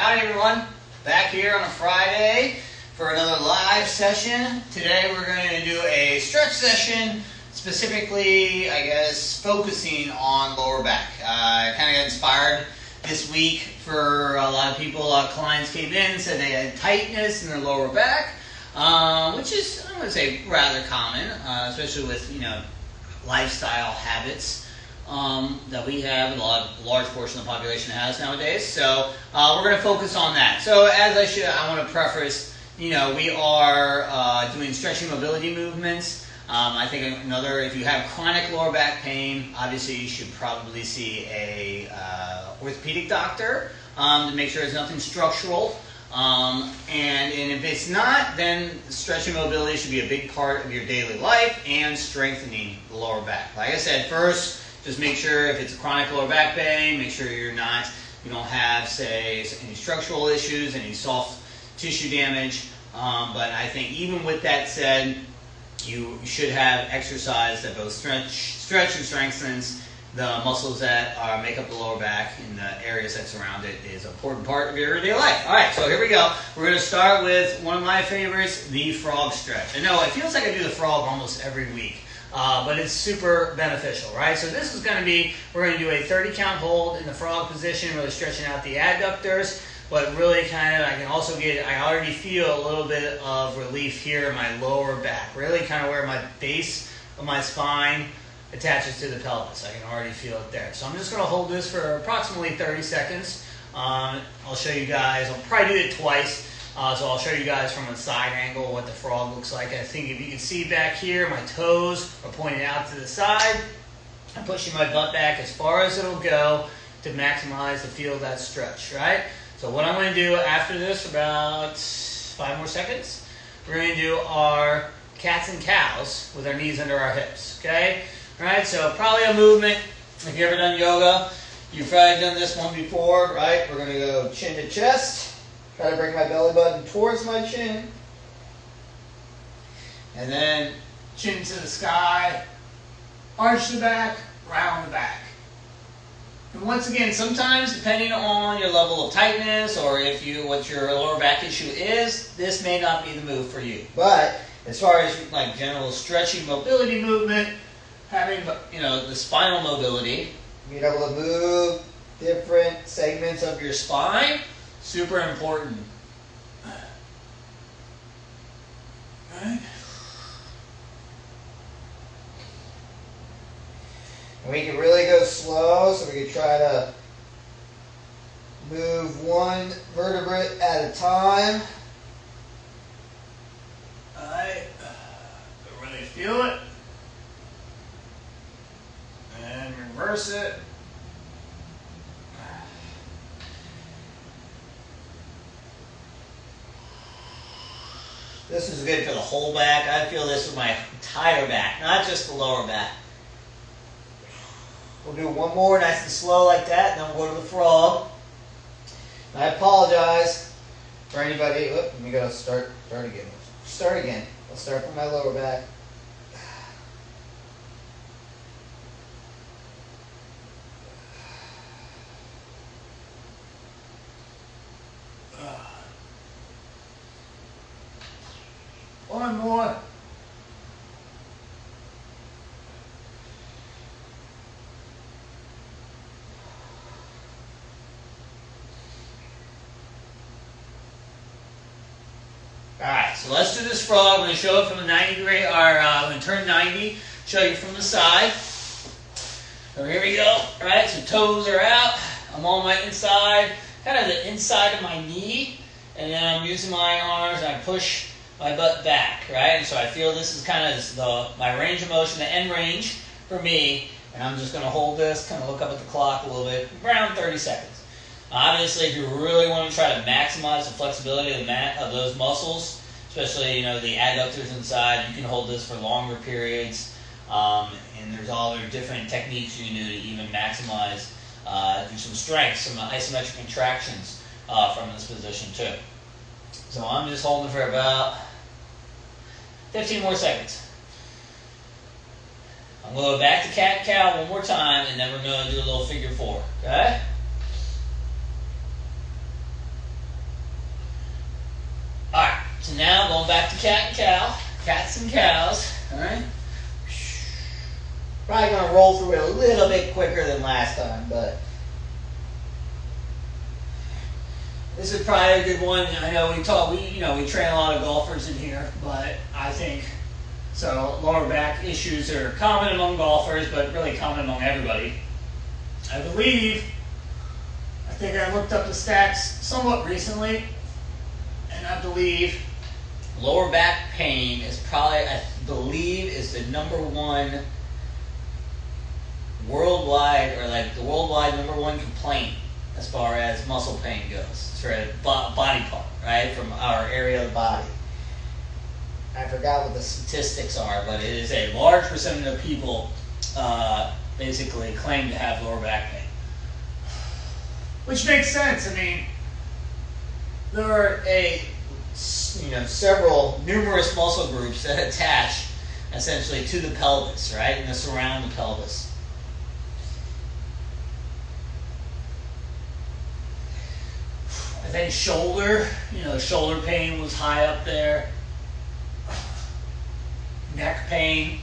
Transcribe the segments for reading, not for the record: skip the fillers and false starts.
Howdy everyone, back here on a Friday for another live session. Today we're going to do a stretch session, specifically, I guess, focusing on lower back. I kind of got inspired this week for a lot of people. A lot of clients came in, said they had tightness in their lower back, which is, I'm going to say, rather common, especially with, lifestyle habits that we have, and a large portion of the population has nowadays. So we're going to focus on that. So as I want to preface, we are doing stretching mobility movements. I think if you have chronic lower back pain, obviously you should probably see a orthopedic doctor to make sure there's nothing structural. And if it's not, then stretching mobility should be a big part of your daily life and strengthening the lower back. Like I said, first, just make sure if it's a chronic lower back pain, make sure you don't have, say, any structural issues, any soft tissue damage. But I think even with that said, you should have exercise that both stretch and strengthens the muscles that make up the lower back and the areas that surround it is an important part of your everyday life. All right, so here we go. We're going to start with one of my favorites, the frog stretch. I know it feels like I do the frog almost every week. But it's super beneficial, right? So this is going to be, we're going to do a 30 count hold in the frog position, really stretching out the adductors, but really I already feel a little bit of relief here in my lower back, really kind of where my base of my spine attaches to the pelvis. I can already feel it there. So I'm just going to hold this for approximately 30 seconds. I'll show you guys, I'll probably do it twice. So I'll show you guys from a side angle what the frog looks like. I think if you can see back here, my toes are pointing out to the side. I'm pushing my butt back as far as it'll go to maximize the feel of that stretch, right? So what I'm going to do after this, for about 5 more seconds, we're going to do our cats and cows with our knees under our hips, okay? All right, so probably a movement. If you've ever done yoga, you've probably done this one before, right? We're going to go chin to chest. Try to bring my belly button towards my chin. And then chin to the sky, arch the back, round the back. And once again, sometimes depending on your level of tightness or what your lower back issue is, this may not be the move for you. But as far as like general stretching mobility movement, having the spinal mobility, being able to move different segments of your spine, super important. Right. And we can really go slow, so we can try to move one vertebrae at a time. Alright. Really feel it. And reverse it. This is good for the whole back. I feel this with my entire back, not just the lower back. We'll do one more nice and slow like that, and then we'll go to the frog. And I apologize for anybody. Let me go start again. Start again. I'll start from my lower back. One more. Alright, so let's do this frog. I'm going to show it from the 90 degree, I'm going to turn 90, show you from the side. So here we go. Alright, so toes are out. I'm on my inside, kind of the inside of my knee, and then I'm using my arms and I push my butt back, right? And so I feel this is kind of my range of motion, the end range for me. And I'm just going to hold this, kind of look up at the clock a little bit, around 30 seconds. Obviously, if you really want to try to maximize the flexibility of those muscles, especially the adductors inside, you can hold this for longer periods. And there's all the different techniques you can do to even maximize, do some strength, some isometric contractions from this position too. So I'm just holding for about 15 more seconds. I'm going to go back to cat and cow one more time, and then we're going to do a little figure four. Okay? back to cat and cow. Cats and cows. Alright? Probably going to roll through it a little bit quicker than last time, but this is probably a good one. I know we train a lot of golfers in here, but I think so. Lower back issues are common among golfers, but really common among everybody. I think I looked up the stats somewhat recently, and I believe lower back pain is probably, is the #1 worldwide, or like the worldwide #1 complaint as far as muscle pain goes for a body part, right, from our area of the body. I forgot what the statistics are, but it is a large percentage of people basically claim to have lower back pain. Which makes sense. I mean, there are numerous muscle groups that attach essentially to the pelvis, right, and that surround the pelvis. I think shoulder pain was high up there. Neck pain.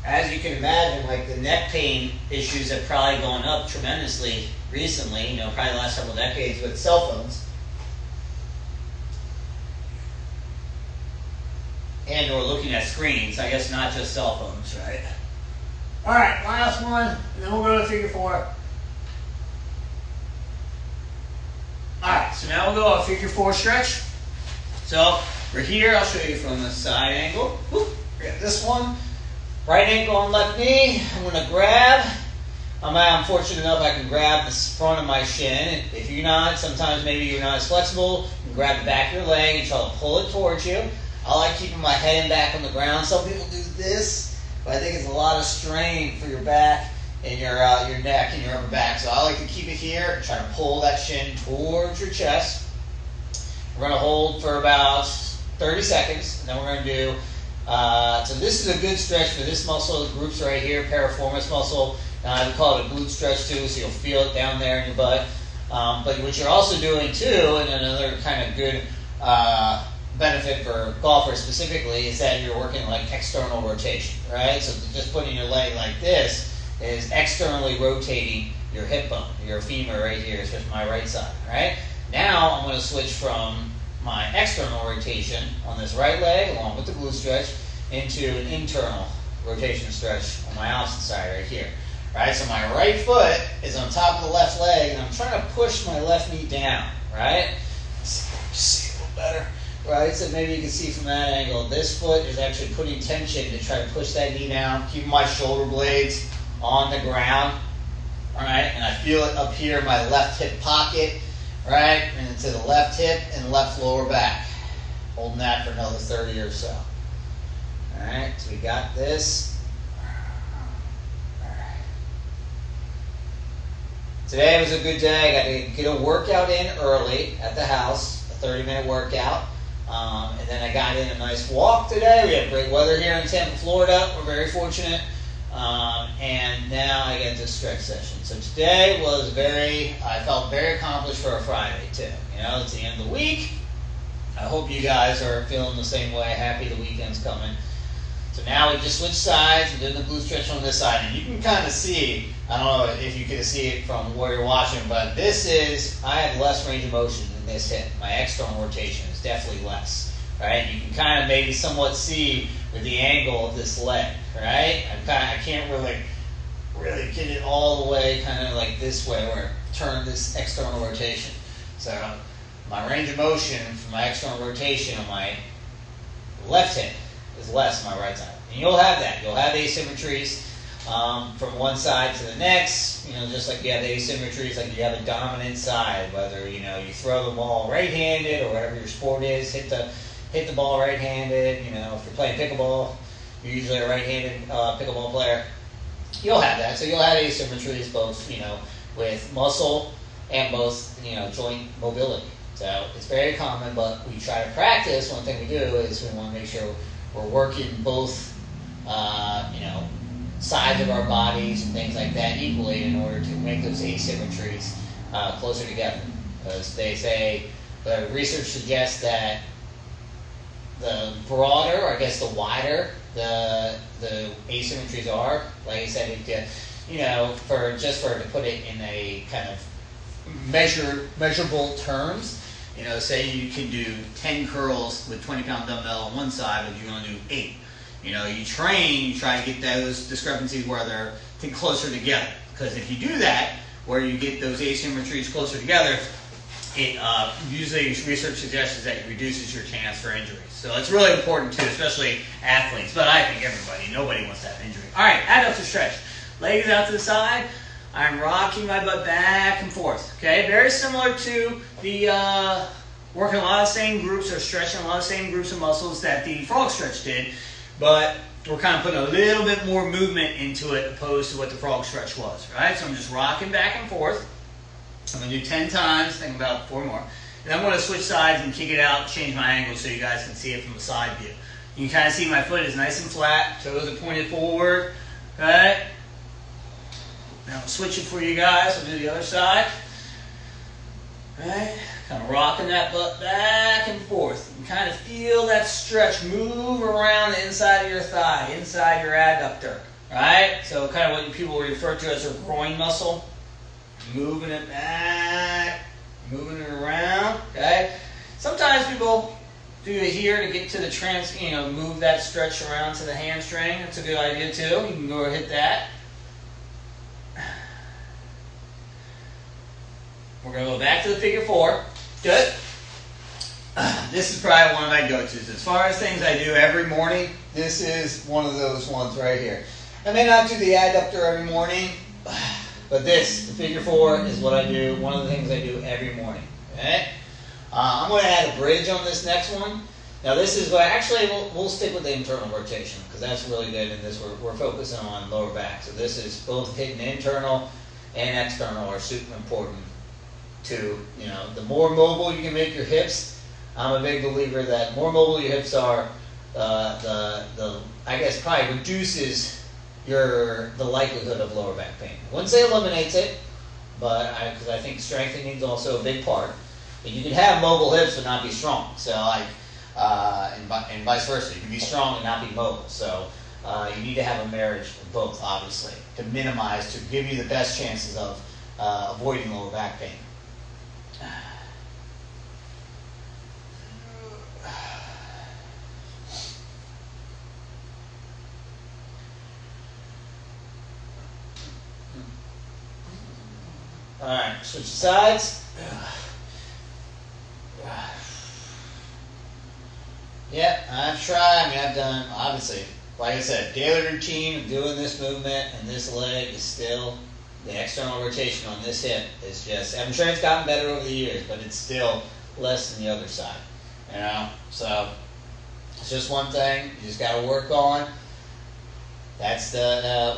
As you can imagine, like the neck pain issues have probably gone up tremendously recently, probably the last several decades with cell phones. And or looking at screens, I guess not just cell phones, right? Alright, last one, and then we'll go to figure 4. Alright, so now we'll go a figure 4 stretch. So, we're here, I'll show you from the side angle. Whoop, get this one. Right ankle on left knee, I'm going to grab. I'm fortunate enough I can grab the front of my shin. If you're not, sometimes maybe you're not as flexible, you can grab the back of your leg and try to pull it towards you. I like keeping my head and back on the ground. Some people do this, but I think it's a lot of strain for your back and your neck and your upper back. So I like to keep it here and try to pull that shin towards your chest. We're going to hold for about 30 seconds, and then we're going to do so this is a good stretch for this muscle. The group's right here, piriformis muscle. We call it a glute stretch too, so you'll feel it down there in your butt. But what you're also doing too, and another kind of good benefit for golfers specifically, is that you're working like external rotation, right? So just putting your leg like this is externally rotating your hip bone, your femur right here, especially my right side, right? Now I'm going to switch from my external rotation on this right leg, along with the glute stretch, into an internal rotation stretch on my opposite side right here. Right, so my right foot is on top of the left leg, and I'm trying to push my left knee down, right? See a little better, right? So maybe you can see from that angle, this foot is actually putting tension to try to push that knee down, keeping my shoulder blades on the ground, all right? And I feel it up here in my left hip pocket, right? And to the left hip and left lower back. Holding that for another 30 or so. All right, so we got this. Today was a good day. I got to get a workout in early at the house, a 30-minute workout. And then I got in a nice walk today. We had great weather here in Tampa, Florida. We're very fortunate. And now I get this stretch session. So today I felt very accomplished for a Friday too. It's the end of the week. I hope you guys are feeling the same way. Happy the weekend's coming. So now we just switch sides. We're doing the glute stretch on this side. And you can kind of see, I don't know if you can see it from where you're watching, but I have less range of motion in this hip. My external rotation is definitely less, right? You can kind of maybe somewhat see with the angle of this leg, right? I can't really get it all the way kind of like this way where I turn this external rotation. So my range of motion from my external rotation on my left hip is less on my right side. And you'll have that. You'll have asymmetries from one side to the next, just like you have asymmetries, like you have a dominant side, whether, you throw the ball right-handed or whatever your sport is, hit the ball right-handed, if you're playing pickleball, you're usually a right-handed pickleball player. You'll have that. So you'll have asymmetries both, with muscle and both, joint mobility. So it's very common, but we try to practice. One thing we do is we want to make sure we're working both, sides of our bodies and things like that equally in order to make those asymmetries closer together. Because they say but research suggests that the broader, or I guess the wider the asymmetries are, like I said, for to put it in a kind of measurable terms, say you can do 10 curls with 20-pound dumbbell on one side, but you want to do 8. You try to get those discrepancies where they're closer together. Because if you do that, where you get those asymmetries closer together, it usually research suggests that it reduces your chance for injuries. So it's really important too, especially athletes, but I think nobody wants to have injury. All right, adductor stretch. Legs out to the side. I'm rocking my butt back and forth. Okay, very similar to the working a lot of same groups or stretching a lot of same groups of muscles that the frog stretch did, but we're kind of putting a little bit more movement into it opposed to what the frog stretch was, right? So I'm just rocking back and forth. I'm going to do 10 times, think about 4 more. And I'm going to switch sides and kick it out, change my angle so you guys can see it from the side view. You can kind of see my foot is nice and flat, toes are pointed forward, okay? Now I'll switch it for you guys, I'll do the other side. Right? Kind of rocking that butt back and forth. You kind of feel that stretch move around the inside of your thigh, inside your adductor. Right? So kind of what people refer to as a groin muscle. Moving it back, moving it around. Okay? Sometimes people do it here to get to the move that stretch around to the hamstring. That's a good idea too. You can go and hit that. We're going to go back to the figure 4. Good. This is probably one of my go-tos. As far as things I do every morning, this is one of those ones right here. I may not do the adductor every morning, but the figure 4 is what I do. One of the things I do every morning. Okay? I'm going to add a bridge on this next one. Now this is we'll stick with the internal rotation because that's really good in this. We're focusing on lower back. So this is both hitting internal and external are super important. The more mobile you can make your hips, I'm a big believer that more mobile your hips are, I guess probably reduces the likelihood of lower back pain. I wouldn't say eliminates it, but because I think strengthening is also a big part. But you can have mobile hips but not be strong. So and vice versa, you can be strong and not be mobile. So you need to have a marriage of both, obviously, to give you the best chances of avoiding lower back pain. All right, switch sides. Yeah, I've done, obviously, like I said, daily routine of doing this movement, and this leg is still, the external rotation on this hip is just, I'm sure it's gotten better over the years, but it's still less than the other side, So, it's just one thing you just got to work on. That's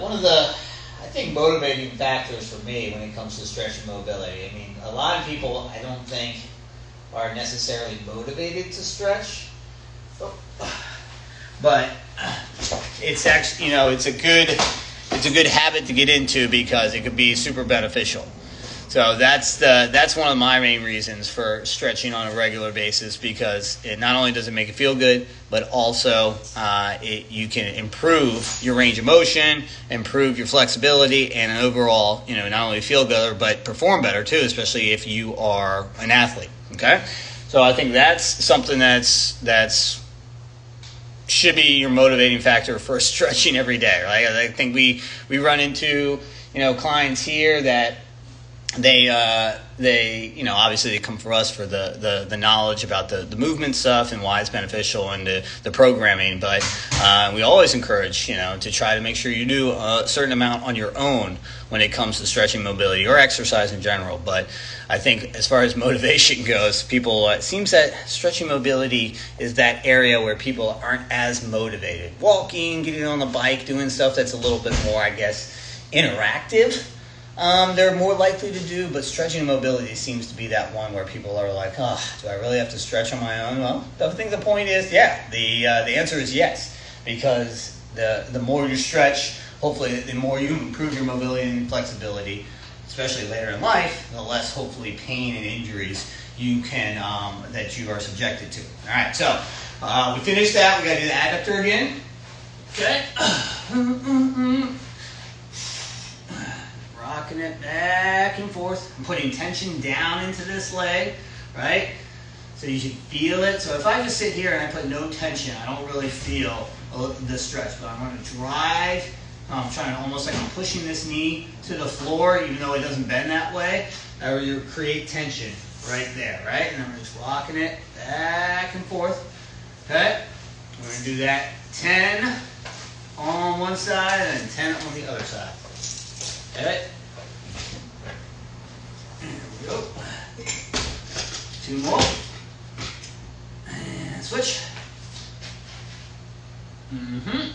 one of the, I think, motivating factors for me when it comes to stretch and mobility. I mean, a lot of people, I don't think, are necessarily motivated to stretch. But it's actually, it's a good habit to get into because it could be super beneficial. So that's one of my main reasons for stretching on a regular basis, because it not only does it make it feel good, but also you can improve your range of motion, improve your flexibility, and overall, not only feel better but perform better too, especially if you are an athlete. Okay, so I think that's something that's should be your motivating factor for stretching every day, right? I think we run into clients here that they obviously they come for us for the knowledge about the movement stuff and why it's beneficial and the programming, but we always encourage to try to make sure you do a certain amount on your own when it comes to stretching, mobility, or exercise in general. But I think as far as motivation goes, people it seems that stretching, mobility is that area where people aren't as motivated. Walking, getting on the bike, doing stuff that's a little bit more, I guess, interactive. They're more likely to do, but stretching and mobility seems to be that one where people are like, oh, do I really have to stretch on my own? Well, I think the point is, yeah, the answer is yes, because the more you stretch, hopefully the more you improve your mobility and flexibility. especially later in life, the less hopefully pain and injuries you can that you are subjected to. All right, so we finished that. We got to do the adductor again. Okay. Rocking it back and forth. I'm putting tension down into this leg, right? So you should feel it. So if I just sit here and I put no tension, I don't really feel the stretch. But I'm going to drive. I'm trying to almost like I'm pushing this knee to the floor, even though it doesn't bend that way. Or you create tension right there, right? And I'm just rocking it back and forth. Okay? We're going to do that 10 on one side and then 10 on the other side. Okay? There we go. 2 more. And switch. Mm-hmm.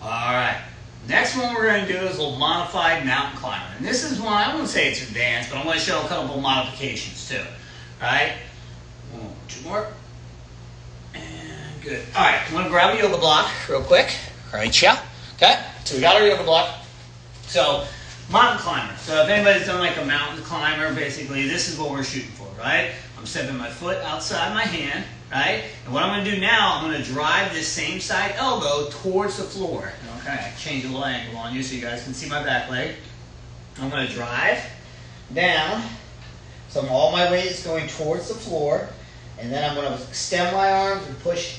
Alright, next one we're going to do is a little modified mountain climber. And this is one, I wouldn't say it's advanced, but I'm going to show a couple of modifications too. Alright, 1, 2 more. And good. Alright, I'm going to grab a yoga block real quick. Alright, yeah. Okay, so we got our yoga block. So, mountain climber. So if anybody's done like a mountain climber, basically this is what we're shooting for, right? I'm stepping my foot outside my hand, right? And what I'm going to do now, I'm going to drive this same side elbow towards the floor. Okay, change a little angle on you so you guys can see my back leg. I'm going to drive down. So all my weight is going towards the floor. And then I'm going to extend my arms and push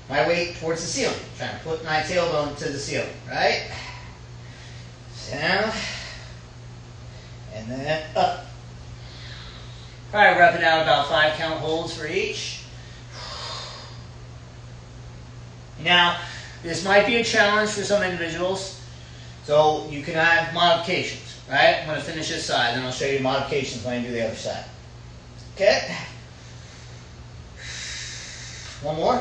my weight towards the ceiling. I'm trying to put my tailbone to the ceiling, right? Down. And then up. All right, wrap it out about 5 count holds for each. Now, this might be a challenge for some individuals, so you can have modifications, right? I'm going to finish this side, then I'll show you modifications when I do the other side. Okay. 1 more.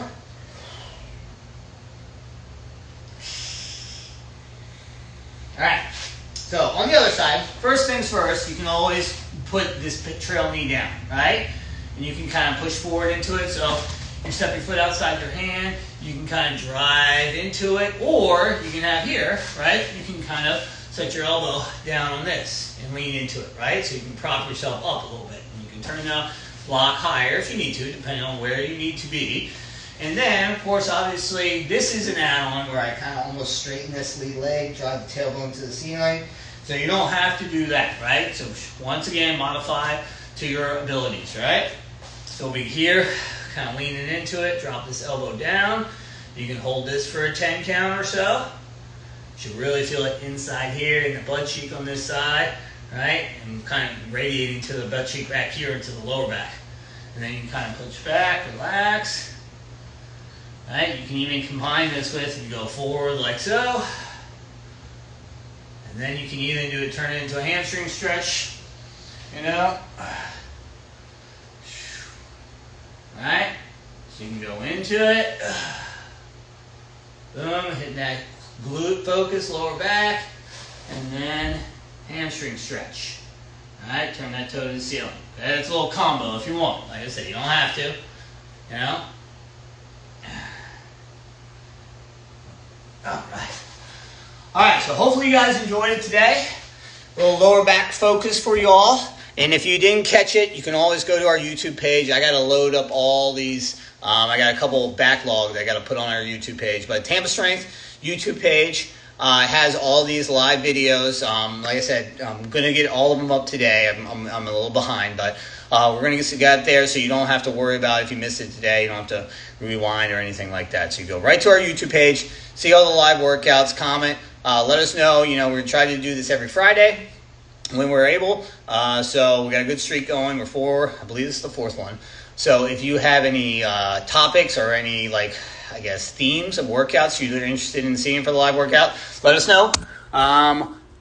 All right. So on the other side, first things first, you can always put this trail knee down, right? And you can kind of push forward into it. So you step your foot outside your hand, you can kind of drive into it, or you can have here, right? You can kind of set your elbow down on this and lean into it, right? So you can prop yourself up a little bit. And you can turn the block higher if you need to, depending on where you need to be. And then, of course, obviously, this is an add-on where I kind of almost straighten this lead leg, drive the tailbone to the ceiling. So you don't have to do that, right? So once again, modify to your abilities, right? So we'll be here, kind of leaning into it, drop this elbow down. You can hold this for a 10 count or so. You should really feel it inside here in the butt cheek on this side, right? And kind of radiating to the butt cheek back here into the lower back. And then you can kind of push back, relax. Right? You can even combine this with, you go forward like so. And then you can even do it, turn it into a hamstring stretch. You know? Right? So you can go into it. Boom, hitting that glute focus, lower back. And then hamstring stretch. Alright, turn that toe to the ceiling. Okay, it's a little combo if you want. Like I said, you don't have to. You know? Alright, so hopefully you guys enjoyed it today. A little lower back focus for you all. And if you didn't catch it, you can always go to our YouTube page. I got to load up all these. I got a couple of backlogs I got to put on our YouTube page. But Tampa Strength YouTube page has all these live videos. Like I said, I'm going to get all of them up today. I'm a little behind, but we're going to get it there so you don't have to worry about if you missed it today. You don't have to rewind or anything like that. So you go right to our YouTube page, see all the live workouts, comment, let us know. You know, we're trying to do this every Friday when we're able. So we got a good streak going. We're I believe this is the 4th one. So if you have any topics or any, like, I guess, themes of workouts you're interested in seeing for the live workout, let us know.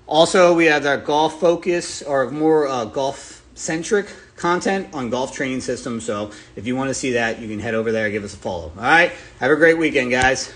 Also, we have our golf focus or more golf-centric content on golf training systems. So if you want to see that, you can head over there and give us a follow. All right? Have a great weekend, guys.